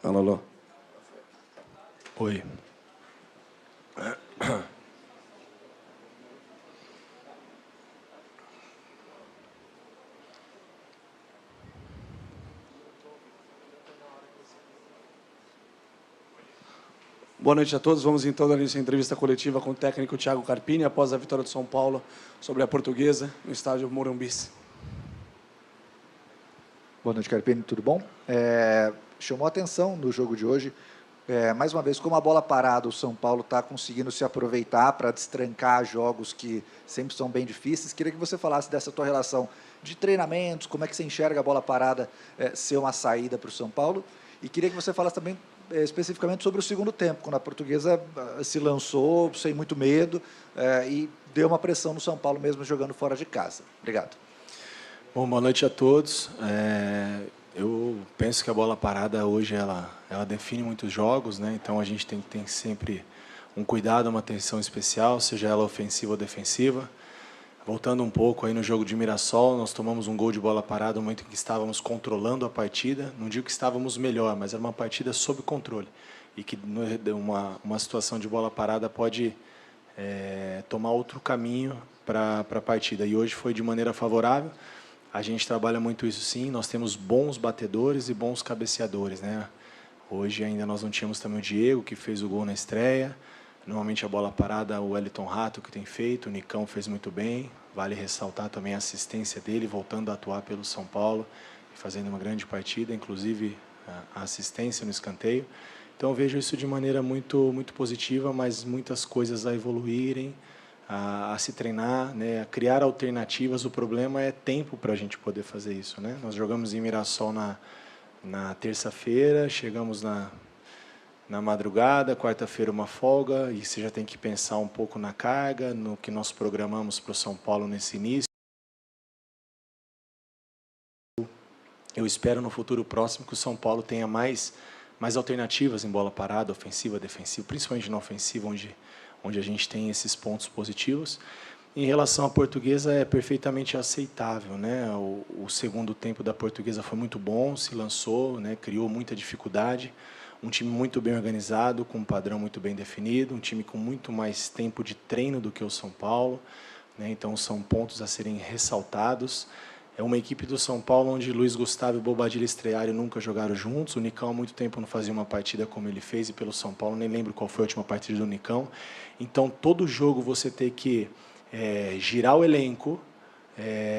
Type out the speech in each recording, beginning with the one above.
Alô. Oi. Boa noite a todos. Vamos então dar início à entrevista coletiva com o técnico Thiago Carpini, após a vitória do São Paulo sobre a Portuguesa, no estádio Morumbi. Boa noite, Carpini, tudo bom? Chamou a atenção no jogo de hoje, mais uma vez, como a bola parada, o São Paulo está conseguindo se aproveitar para destrancar jogos que sempre são bem difíceis. Queria que você falasse dessa tua relação de treinamentos, como é que você enxerga a bola parada ser uma saída para o São Paulo, e queria que você falasse também especificamente sobre o segundo tempo, quando a Portuguesa se lançou sem muito medo e deu uma pressão no São Paulo mesmo jogando fora de casa. Obrigado. Bom, boa noite a todos. Eu penso que a bola parada hoje ela define muitos jogos, né? Então a gente tem que ter sempre um cuidado, uma atenção especial, seja ela ofensiva ou defensiva. Voltando um pouco aí no jogo de Mirassol, nós tomamos um gol de bola parada no momento em que estávamos controlando a partida. Não digo que estávamos melhor, mas era uma partida sob controle. E que uma situação de bola parada pode tomar outro caminho para a partida. E hoje foi de maneira favorável. A gente trabalha muito isso sim, nós temos bons batedores e bons cabeceadores, né? Hoje ainda nós não tínhamos também o Diego, que fez o gol na estreia. Normalmente a bola parada, o Wellington Rato que tem feito, o Nicão fez muito bem. Vale ressaltar também a assistência dele, voltando a atuar pelo São Paulo, fazendo uma grande partida, inclusive a assistência no escanteio. Então eu vejo isso de maneira muito positiva, mas muitas coisas a evoluírem, a se treinar, né, a criar alternativas. O problema é tempo para a gente poder fazer isso, né? Nós jogamos em Mirassol na terça-feira, chegamos na madrugada, quarta-feira uma folga, e você já tem que pensar um pouco na carga, no que nós programamos para o São Paulo nesse início. Eu espero no futuro próximo que o São Paulo tenha mais alternativas em bola parada, ofensiva, defensiva, principalmente na ofensiva, onde a gente tem esses pontos positivos. Em relação à Portuguesa, é perfeitamente aceitável, né? O segundo tempo da Portuguesa foi muito bom, se lançou, né? Criou muita dificuldade. Um time muito bem organizado, com um padrão muito bem definido, um time com muito mais tempo de treino do que o São Paulo, né? Então são pontos a serem ressaltados. É uma equipe do São Paulo onde Luiz Gustavo e Bobadilla estrearam nunca jogaram juntos. O Nicão há muito tempo não fazia uma partida como ele fez, e pelo São Paulo nem lembro qual foi a última partida do Nicão. Então todo jogo você tem que girar o elenco,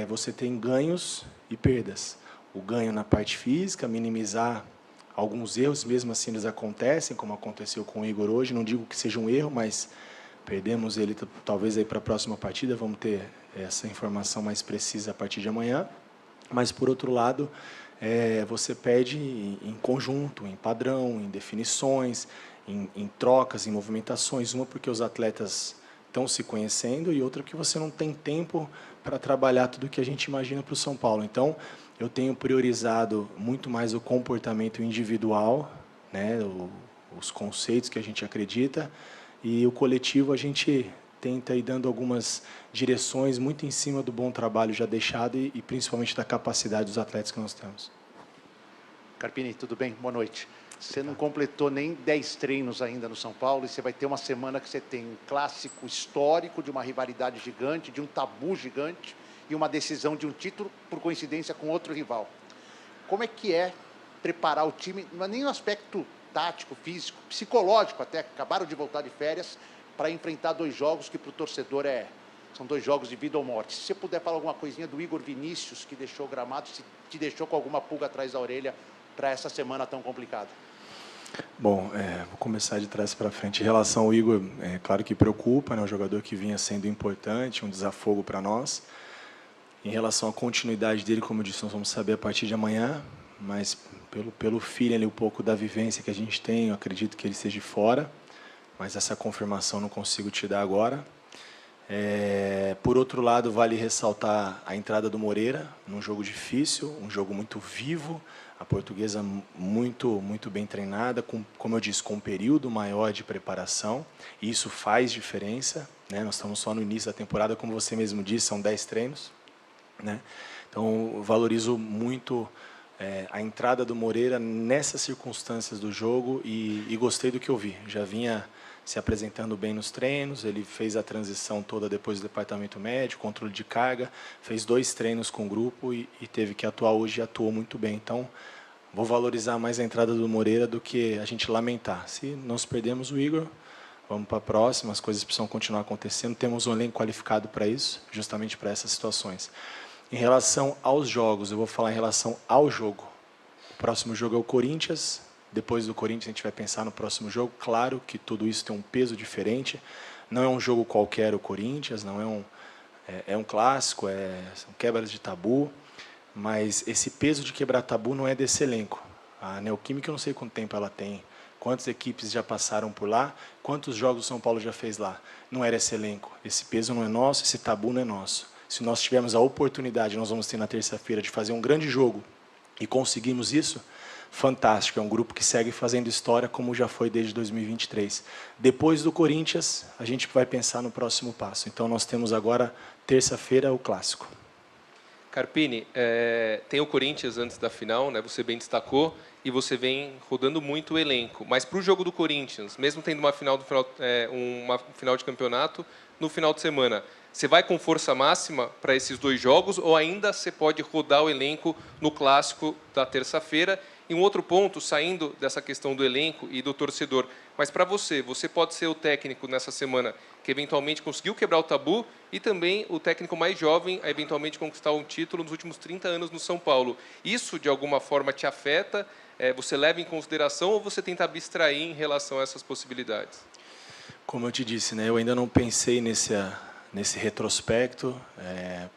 você tem ganhos e perdas. O ganho na parte física, minimizar alguns erros, mesmo assim eles acontecem, como aconteceu com o Igor hoje. Não digo que seja um erro, mas perdemos ele talvez aí para a próxima partida, vamos ter essa informação mais precisa a partir de amanhã. Mas, por outro lado, você perde em conjunto, em padrão, em definições, em trocas, em movimentações. Uma porque os atletas estão se conhecendo, e outra porque você não tem tempo para trabalhar tudo o que a gente imagina para o São Paulo. Então, eu tenho priorizado muito mais o comportamento individual, né, os conceitos que a gente acredita, e o coletivo a gente tenta ir dando algumas direções muito em cima do bom trabalho já deixado e principalmente da capacidade dos atletas que nós temos. Carpini, tudo bem? Boa noite. Você não completou nem 10 treinos ainda no São Paulo, e você vai ter uma semana que você tem um clássico histórico de uma rivalidade gigante, de um tabu gigante e uma decisão de um título, por coincidência, com outro rival. Como é que é preparar o time, não é nem no aspecto tático, físico, psicológico até, acabaram de voltar de férias, para enfrentar dois jogos que para o torcedor são dois jogos de vida ou morte? Se você puder falar alguma coisinha do Igor Vinícius, que deixou o gramado, se te deixou com alguma pulga atrás da orelha para essa semana tão complicada. Bom, vou começar de trás para frente. Em relação ao Igor, claro que preocupa, né? Um jogador que vinha sendo importante, um desafogo para nós. Em relação à continuidade dele, como eu disse, nós vamos saber a partir de amanhã, mas pelo feeling ali, um pouco da vivência que a gente tem, eu acredito que ele esteja fora, mas essa confirmação não consigo te dar agora. Por outro lado, vale ressaltar a entrada do Moreira, num jogo difícil, um jogo muito vivo, a Portuguesa muito bem treinada, como eu disse, com um período maior de preparação, e isso faz diferença, né? Nós estamos só no início da temporada, como você mesmo disse, são 10 treinos, né? Então, eu valorizo muito a entrada do Moreira nessas circunstâncias do jogo e gostei do que eu vi. Já vinha se apresentando bem nos treinos, ele fez a transição toda depois do departamento médico, controle de carga, fez 2 treinos com o grupo e teve que atuar hoje e atuou muito bem. Então, vou valorizar mais a entrada do Moreira do que a gente lamentar. Se nós perdemos o Igor, vamos para a próxima, as coisas precisam continuar acontecendo, temos um elenco qualificado para isso, justamente para essas situações. Em relação aos jogos, eu vou falar em relação ao jogo. O próximo jogo é o Corinthians. Depois do Corinthians, a gente vai pensar no próximo jogo. Claro que tudo isso tem um peso diferente. Não é um jogo qualquer o Corinthians, não é um clássico, são quebras de tabu. Mas esse peso de quebrar tabu não é desse elenco. A Neoquímica, eu não sei quanto tempo ela tem, quantas equipes já passaram por lá, quantos jogos o São Paulo já fez lá. Não era esse elenco. Esse peso não é nosso, esse tabu não é nosso. Se nós tivermos a oportunidade, nós vamos ter na terça-feira, de fazer um grande jogo e conseguimos isso, fantástico. É um grupo que segue fazendo história como já foi desde 2023. Depois do Corinthians, a gente vai pensar no próximo passo. Então, nós temos agora, terça-feira, o Clássico. Carpini, tem o Corinthians antes da final, né? Você bem destacou, e você vem rodando muito o elenco. Mas para o jogo do Corinthians, mesmo tendo uma final de campeonato, no final de semana, você vai com força máxima para esses 2 jogos ou ainda você pode rodar o elenco no Clássico da terça-feira? E um outro ponto, saindo dessa questão do elenco e do torcedor, mas para você pode ser o técnico nessa semana que eventualmente conseguiu quebrar o tabu e também o técnico mais jovem a eventualmente conquistar um título nos últimos 30 anos no São Paulo. Isso, de alguma forma, te afeta? Você leva em consideração ou você tenta abstrair em relação a essas possibilidades? Como eu te disse, né, eu ainda não pensei nesse retrospecto,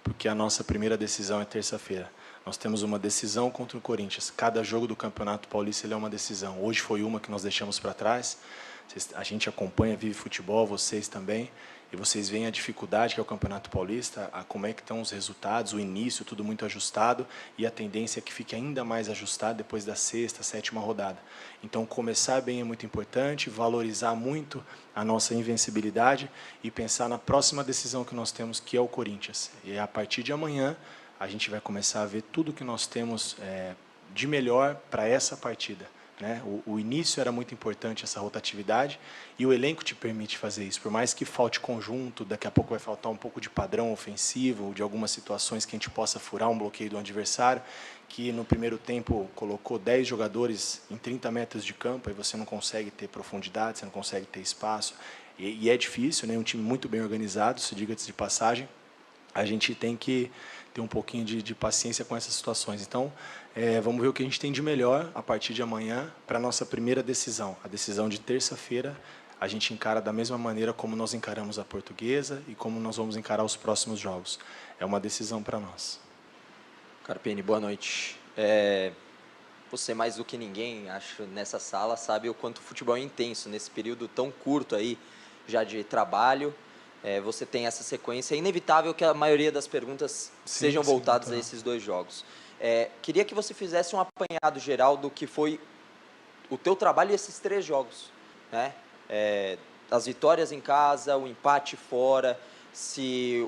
porque a nossa primeira decisão é terça-feira. Nós temos uma decisão contra o Corinthians. Cada jogo do Campeonato Paulista ele é uma decisão. Hoje foi uma que nós deixamos para trás. A gente acompanha, vive futebol, vocês também. E vocês veem a dificuldade que é o Campeonato Paulista, como é que estão os resultados, o início, tudo muito ajustado. E a tendência é que fique ainda mais ajustado depois da 6ª, 7ª rodada. Então, começar bem é muito importante, valorizar muito a nossa invencibilidade e pensar na próxima decisão que nós temos, que é o Corinthians. E a partir de amanhã, a gente vai começar a ver tudo que nós temos de melhor para essa partida. Né? O início era muito importante, essa rotatividade, e o elenco te permite fazer isso. Por mais que falte conjunto, daqui a pouco vai faltar um pouco de padrão ofensivo, de algumas situações que a gente possa furar um bloqueio do adversário, que no primeiro tempo colocou 10 jogadores em 30 metros de campo, e você não consegue ter profundidade, você não consegue ter espaço, e é difícil, né? Um time muito bem organizado, se diga-se de passagem, a gente tem que ter um pouquinho de paciência com essas situações. Então, vamos ver o que a gente tem de melhor a partir de amanhã para a nossa primeira decisão. A decisão de terça-feira, a gente encara da mesma maneira como nós encaramos a Portuguesa e como nós vamos encarar os próximos jogos. É uma decisão para nós. Carpini, boa noite. Você, mais do que ninguém, acho, nessa sala, sabe o quanto o futebol é intenso nesse período tão curto aí, já de trabalho. Você tem essa sequência. É inevitável que a maioria das perguntas sejam voltadas a esses 2 jogos. Queria que você fizesse um apanhado geral do que foi o teu trabalho nesses 3 jogos. Né? As vitórias em casa, o empate fora, se,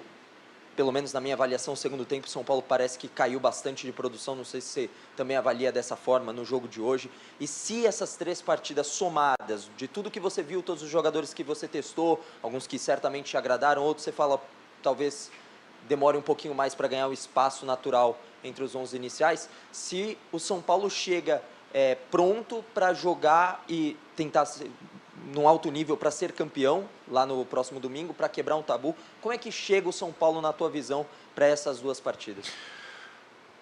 pelo menos na minha avaliação, o segundo tempo, o São Paulo parece que caiu bastante de produção, não sei se você também avalia dessa forma no jogo de hoje, e se essas 3 partidas somadas, de tudo que você viu, todos os jogadores que você testou, alguns que certamente te agradaram, outros você fala, talvez demore um pouquinho mais para ganhar o espaço natural entre os 11 iniciais, se o São Paulo chega pronto para jogar e tentar num alto nível para ser campeão lá no próximo domingo, para quebrar um tabu. Como é que chega o São Paulo, na tua visão, para essas 2 partidas?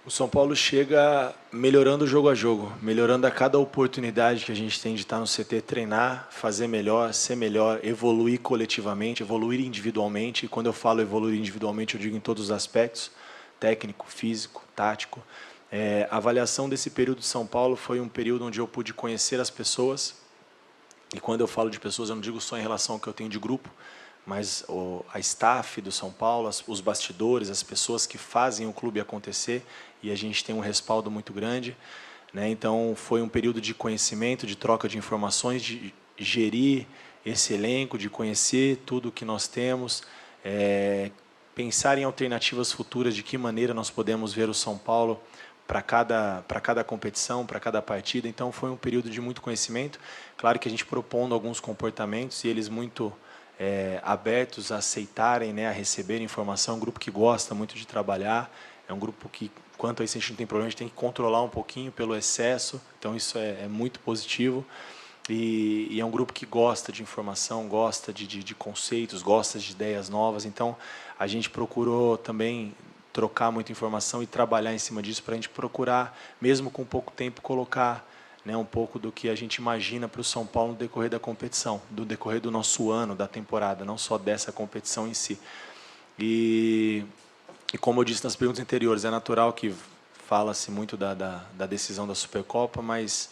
O São Paulo chega melhorando jogo a jogo, melhorando a cada oportunidade que a gente tem de estar no CT, treinar, fazer melhor, ser melhor, evoluir coletivamente, evoluir individualmente. E quando eu falo evoluir individualmente, eu digo em todos os aspectos, técnico, físico, tático. A avaliação desse período de São Paulo foi um período onde eu pude conhecer as pessoas. E quando eu falo de pessoas, eu não digo só em relação ao que eu tenho de grupo, mas a staff do São Paulo, os bastidores, as pessoas que fazem o clube acontecer, e a gente tem um respaldo muito grande. Né? Então, foi um período de conhecimento, de troca de informações, de gerir esse elenco, de conhecer tudo o que nós temos, pensar em alternativas futuras, de que maneira nós podemos ver o São Paulo para cada competição, para cada partida. Então, foi um período de muito conhecimento. Claro que a gente propondo alguns comportamentos e eles muito abertos a aceitarem, né, a receber informação. É um grupo que gosta muito de trabalhar. É um grupo que, quanto a isso, a gente não tem problema, a gente tem que controlar um pouquinho pelo excesso. Então, isso é muito positivo. E é um grupo que gosta de informação, gosta de conceitos, gosta de ideias novas. Então, a gente procurou também trocar muita informação e trabalhar em cima disso para a gente procurar, mesmo com pouco tempo, colocar, né, um pouco do que a gente imagina para o São Paulo no decorrer da competição, do decorrer do nosso ano, da temporada, não só dessa competição em si. E como eu disse nas perguntas anteriores, é natural que fala-se muito da decisão da Supercopa, mas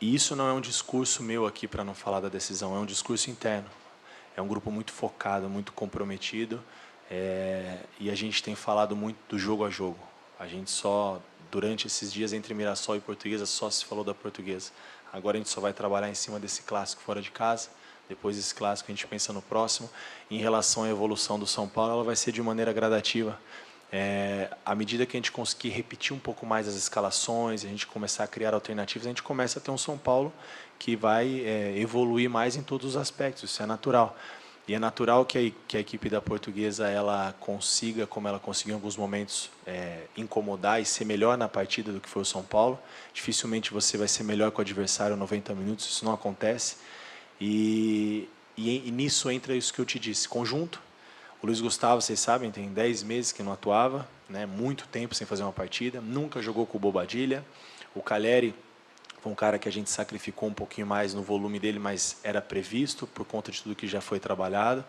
isso não é um discurso meu aqui para não falar da decisão, é um discurso interno. É um grupo muito focado, muito comprometido, e a gente tem falado muito do jogo a jogo. A gente só, durante esses dias entre Mirassol e Portuguesa, só se falou da Portuguesa. Agora a gente só vai trabalhar em cima desse clássico fora de casa. Depois desse clássico a gente pensa no próximo. Em relação à evolução do São Paulo, ela vai ser de maneira gradativa. À medida que a gente conseguir repetir um pouco mais as escalações, a gente começar a criar alternativas, a gente começa a ter um São Paulo que vai evoluir mais em todos os aspectos. Isso é natural. E é natural que a equipe da Portuguesa ela consiga, como ela conseguiu em alguns momentos, incomodar e ser melhor na partida do que foi o São Paulo. Dificilmente você vai ser melhor com o adversário 90 minutos, isso não acontece. E nisso entra isso que eu te disse, conjunto. O Luiz Gustavo, vocês sabem, tem 10 meses que não atuava, né, muito tempo sem fazer uma partida, nunca jogou com o Bobadilla. O Calleri foi um cara que a gente sacrificou um pouquinho mais no volume dele, mas era previsto por conta de tudo que já foi trabalhado.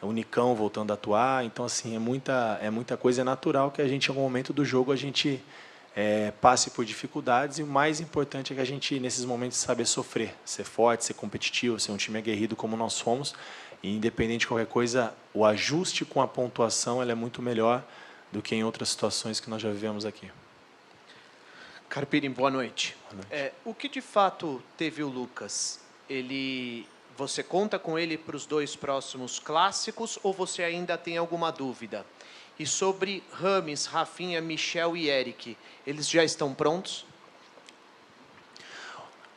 O Nicão voltando a atuar, então assim, é muita coisa. É natural que a gente, em algum momento do jogo, a gente passe por dificuldades, e o mais importante é que a gente, nesses momentos, saber sofrer, ser forte, ser competitivo, ser um time aguerrido como nós fomos. E, independente de qualquer coisa, o ajuste com a pontuação ela é muito melhor do que em outras situações que nós já vivemos aqui. Carpini, boa noite. Boa noite. O que de fato teve o Lucas? Você conta com ele para os 2 próximos clássicos ou você ainda tem alguma dúvida? E sobre Rames, Rafinha, Michel e Eric, eles já estão prontos?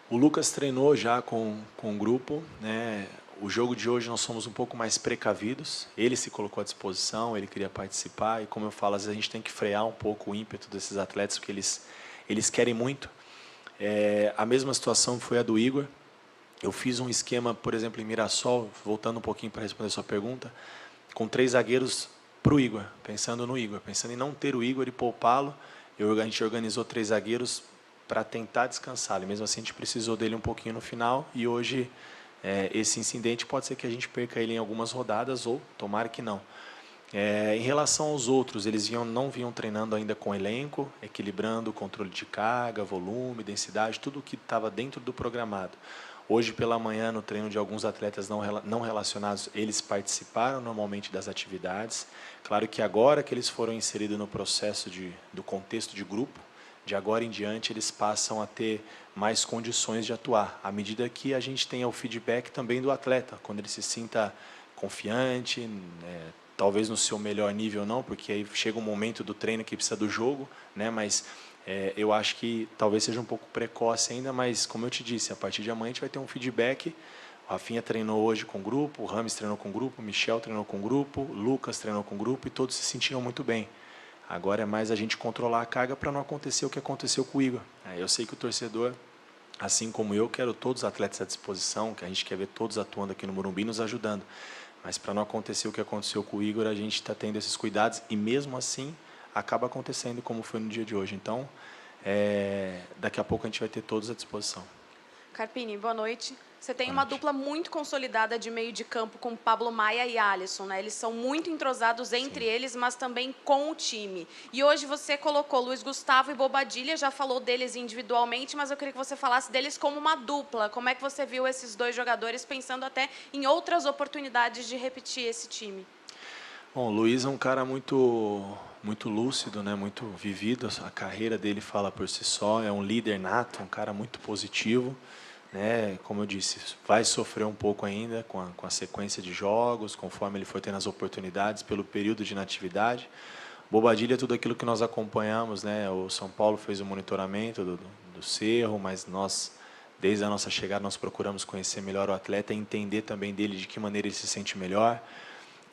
O Lucas treinou já com o grupo, né? O jogo de hoje nós somos um pouco mais precavidos. Ele se colocou à disposição, ele queria participar. E como eu falo, às vezes a gente tem que frear um pouco o ímpeto desses atletas, porque eles querem muito. A mesma situação foi a do Igor. Eu fiz um esquema, por exemplo, em Mirassol, voltando um pouquinho para responder a sua pergunta, com 3 zagueiros para o Igor, pensando no Igor, pensando em não ter o Igor e poupá-lo. A gente organizou 3 zagueiros para tentar descansar. E mesmo assim a gente precisou dele um pouquinho no final, e hoje esse incidente pode ser que a gente perca ele em algumas rodadas, ou tomara que não. Em relação aos outros, eles não vinham treinando ainda com elenco, equilibrando o controle de carga, volume, densidade, tudo o que estava dentro do programado. Hoje pela manhã, no treino de alguns atletas não relacionados, eles participaram normalmente das atividades. Claro que agora que eles foram inseridos no processo do contexto de grupo, de agora em diante eles passam a ter mais condições de atuar, à medida que a gente tenha o feedback também do atleta, quando ele se sinta confiante, talvez no seu melhor nível não, porque aí chega um momento do treino que precisa do jogo, né? Mas eu acho que talvez seja um pouco precoce ainda, mas como eu te disse, a partir de amanhã a gente vai ter um feedback. O Rafinha treinou hoje com o grupo, o Rames treinou com o grupo, o Michel treinou com o grupo, o Lucas treinou com o grupo, e todos se sentiram muito bem. Agora é mais a gente controlar a carga para não acontecer o que aconteceu com o Igor. Eu sei que o torcedor, assim como eu, quero todos os atletas à disposição, que a gente quer ver todos atuando aqui no Morumbi, nos ajudando. Mas para não acontecer o que aconteceu com o Igor, a gente está tendo esses cuidados, e mesmo assim acaba acontecendo como foi no dia de hoje. Então, daqui a pouco a gente vai ter todos à disposição. Carpini, boa noite. Você tem uma dupla muito consolidada de meio de campo com Pablo Maia e Alisson, né? Eles são muito entrosados entre eles, mas também com o time. E hoje você colocou Luiz Gustavo e Bobadilla, já falou deles individualmente, mas eu queria que você falasse deles como uma dupla. Como é que você viu esses 2 jogadores, pensando até em outras oportunidades de repetir esse time? Bom, o Luiz é um cara muito lúcido, né? Muito vivido. A carreira dele fala por si só. É um líder nato, um cara muito positivo. Como eu disse, vai sofrer um pouco ainda com a sequência de jogos, conforme ele for tendo as oportunidades, pelo período de inatividade. Bobadilha é tudo aquilo que nós acompanhamos, né? O São Paulo fez o monitoramento do Cerro, mas nós, desde a nossa chegada, nós procuramos conhecer melhor o atleta e entender também dele de que maneira ele se sente melhor.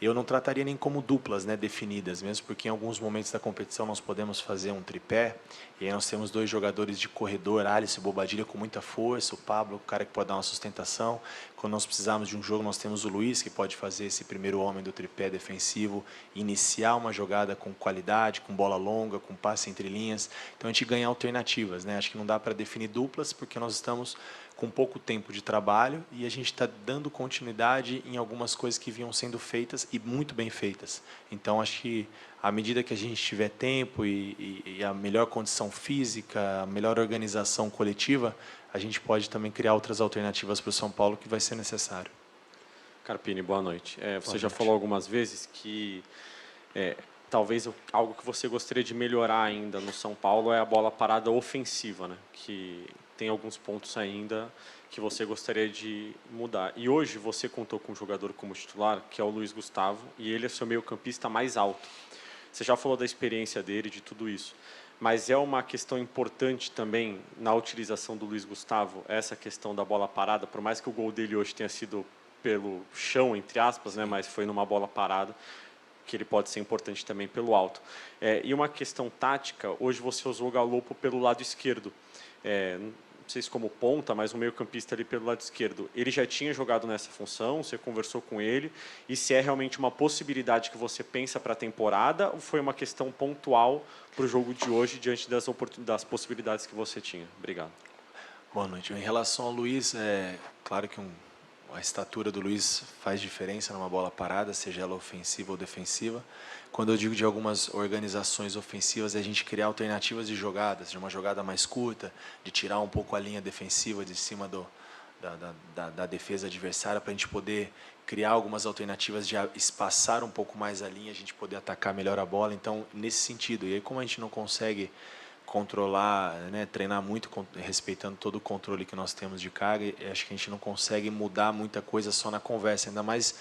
Eu não trataria nem como duplas, né, definidas, mesmo porque em alguns momentos da competição nós podemos fazer um tripé, e aí nós temos 2 jogadores de corredor, Alisson e Bobadilha, com muita força, o Pablo, o cara que pode dar uma sustentação. Quando nós precisarmos de um jogo, nós temos o Luiz, que pode fazer esse primeiro homem do tripé defensivo, iniciar uma jogada com qualidade, com bola longa, com passe entre linhas. Então a gente ganha alternativas, né? Acho que não dá para definir duplas, porque nós estamos com pouco tempo de trabalho e a gente está dando continuidade em algumas coisas que vinham sendo feitas e muito bem feitas. Então, acho que à medida que a gente tiver tempo e a melhor condição física, a melhor organização coletiva, a gente pode também criar outras alternativas para o São Paulo que vai ser necessário. Carpini, boa noite. Você já falou algumas vezes que talvez algo que você gostaria de melhorar ainda no São Paulo é a bola parada ofensiva, né? Que tem alguns pontos ainda que você gostaria de mudar. E hoje você contou com um jogador como titular, que é o Luiz Gustavo, e ele é seu meio-campista mais alto. Você já falou da experiência dele, de tudo isso. Mas é uma questão importante também na utilização do Luiz Gustavo, essa questão da bola parada, por mais que o gol dele hoje tenha sido pelo chão, entre aspas, né, mas foi numa bola parada, que ele pode ser importante também pelo alto. E uma questão tática, hoje você usou o Galopo pelo lado esquerdo. Não sei se como ponta, mas o meio-campista ali pelo lado esquerdo. Ele já tinha jogado nessa função, você conversou com ele, e se é realmente uma possibilidade que você pensa para a temporada, ou foi uma questão pontual para o jogo de hoje, diante das possibilidades que você tinha? Obrigado. Boa noite. Em relação ao Luiz, claro que a estatura do Luiz faz diferença numa bola parada, seja ela ofensiva ou defensiva. Quando eu digo de algumas organizações ofensivas, é a gente criar alternativas de jogadas, de uma jogada mais curta, de tirar um pouco a linha defensiva de cima da defesa adversária, para a gente poder criar algumas alternativas de espaçar um pouco mais a linha, a gente poder atacar melhor a bola. Então, nesse sentido. E aí, como a gente não consegue controlar, né, treinar muito, respeitando todo o controle que nós temos de carga, acho que a gente não consegue mudar muita coisa só na conversa, ainda mais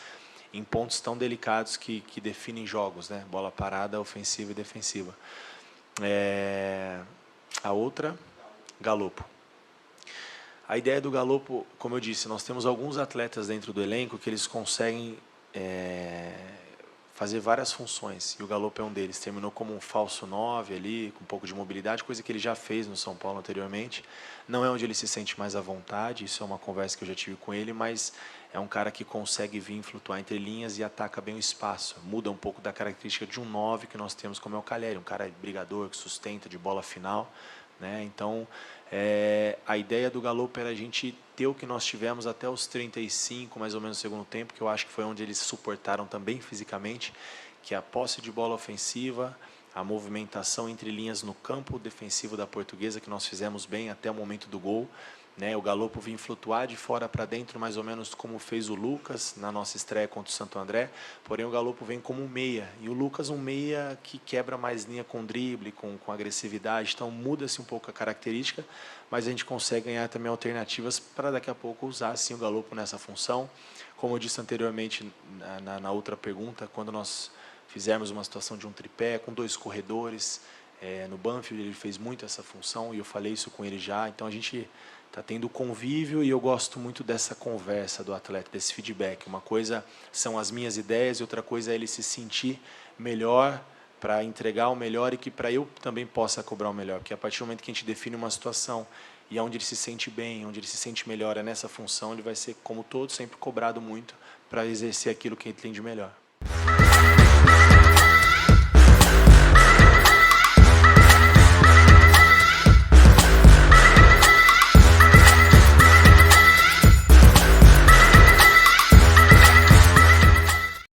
em pontos tão delicados que definem jogos, né? Bola parada, ofensiva e defensiva. A outra, Galopo. A ideia do Galopo, como eu disse, nós temos alguns atletas dentro do elenco que eles conseguem fazer várias funções, e o Galopo é um deles. Terminou como um falso 9 ali, com um pouco de mobilidade, coisa que ele já fez no São Paulo anteriormente. Não é onde ele se sente mais à vontade, isso é uma conversa que eu já tive com ele, mas é um cara que consegue vir flutuar entre linhas e ataca bem o espaço. Muda um pouco da característica de um 9 que nós temos, como é o Calheri, um cara brigador, que sustenta de bola final, né? Então, a ideia do Galopo era a gente ter o que nós tivemos até os 35, mais ou menos, no segundo tempo, que eu acho que foi onde eles suportaram também fisicamente, que é a posse de bola ofensiva, a movimentação entre linhas no campo defensivo da Portuguesa, que nós fizemos bem até o momento do gol, né? O Galopo vinha flutuar de fora para dentro, mais ou menos como fez o Lucas na nossa estreia contra o Santo André, porém o Galopo vem como um meia, e o Lucas um meia que quebra mais linha com drible, com agressividade, então muda-se um pouco a característica, mas a gente consegue ganhar também alternativas para daqui a pouco usar assim o Galopo nessa função. Como eu disse anteriormente na outra pergunta, quando nós fizermos uma situação de um tripé com 2 corredores, no Banfield ele fez muito essa função, e eu falei isso com ele já, então a gente está tendo convívio, e eu gosto muito dessa conversa do atleta, desse feedback. Uma coisa são as minhas ideias, e outra coisa é ele se sentir melhor para entregar o melhor, e que para eu também possa cobrar o melhor, porque a partir do momento que a gente define uma situação e onde ele se sente bem, onde ele se sente melhor, nessa função, ele vai ser, como todo, sempre cobrado muito para exercer aquilo que ele tem de melhor.